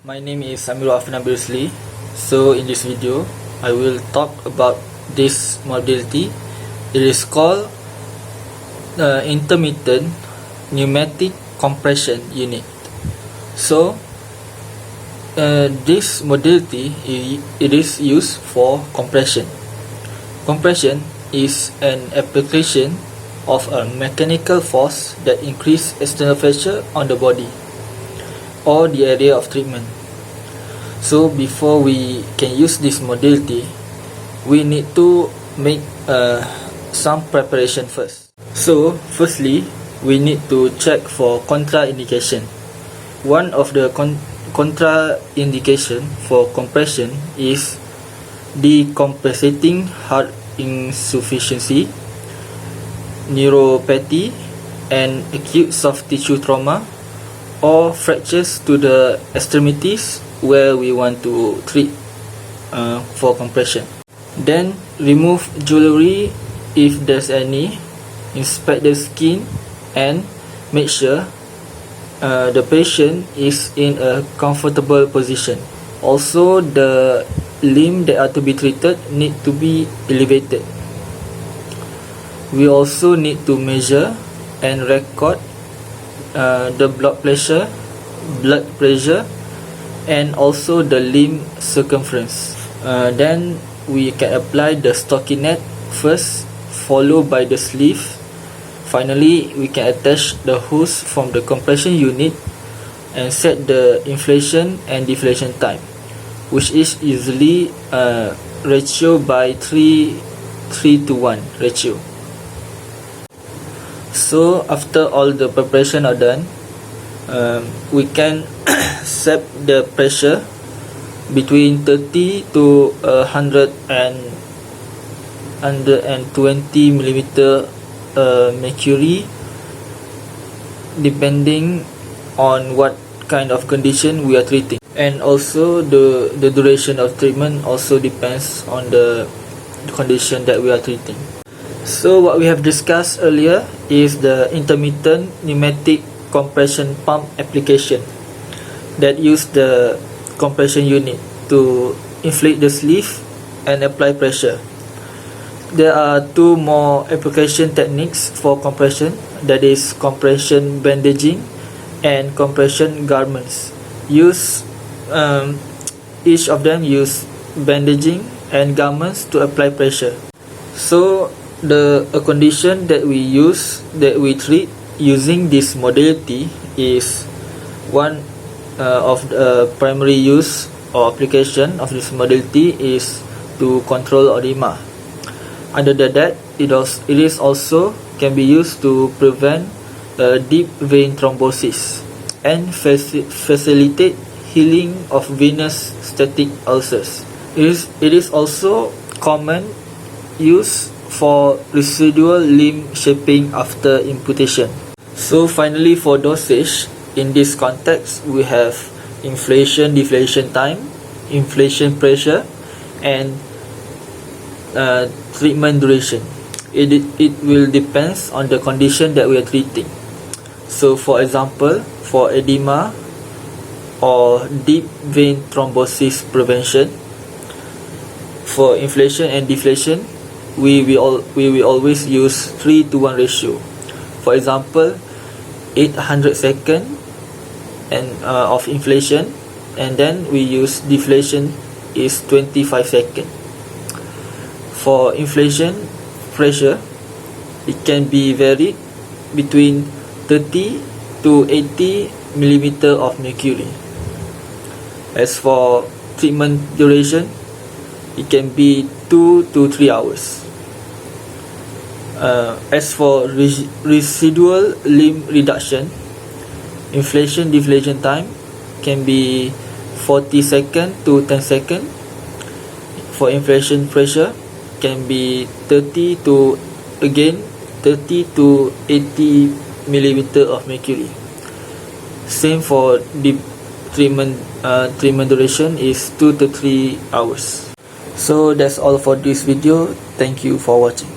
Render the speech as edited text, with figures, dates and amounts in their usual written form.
My name is Amirul Afnan Birsli. So in this video, I will talk about this modality. It is called intermittent pneumatic compression unit. So this modality it is used for compression. Compression is an application of a mechanical force that increases external pressure on the body or the area of treatment. So before we can use this modality, we need to make some preparation first. So firstly, we need to check for contraindication. One of the contraindication for compression is decompensating heart insufficiency, neuropathy, and acute soft tissue trauma, or fractures to the extremities where we want to treat for compression. Then remove jewelry if there's any, inspect the skin, and make sure the patient is in a comfortable position. Also, the limb that are to be treated need to be elevated. We also need to measure and record the blood pressure, and also the limb circumference. Then we can apply the stockinette first, followed by the sleeve. Finally, we can attach the hose from the compression unit and set the inflation and deflation time, which is usually ratio by 3:1 ratio. So after all the preparation are done, we can set the pressure between 30 to 120 millimeter mercury, depending on what kind of condition we are treating. And also the duration of treatment also depends on the condition that we are treating. So what we have discussed earlier is the intermittent pneumatic compression pump application that use the compression unit to inflate the sleeve and apply pressure. There are two more application techniques for compression, that is compression bandaging and compression garments. Each of them use bandaging and garments to apply pressure. So a condition that we treat using this modality is one of the primary use or application of this modality is to control edema. Other than that, it is also can be used to prevent deep vein thrombosis and facilitate healing of venous static ulcers. It is also common use for residual limb shaping after amputation. So finally, for dosage, in this context, we have inflation deflation time, inflation pressure, and treatment duration. It will depends on the condition that we are treating. So for example, for edema or deep vein thrombosis prevention, for inflation and deflation, we will always use 3:1 ratio. For example, 800 seconds of inflation, and then we use deflation is 25 seconds. For inflation pressure, it can be varied between 30 to 80 millimeter of mercury. As for treatment duration, it can be 2 to 3 hours. As for residual limb reduction, inflation deflation time can be 40 seconds to 10 seconds. For inflation pressure, can be 30 to 80 millimeter of mercury. Same for deep treatment duration is 2 to 3 hours. So that's all for this video. Thank you for watching.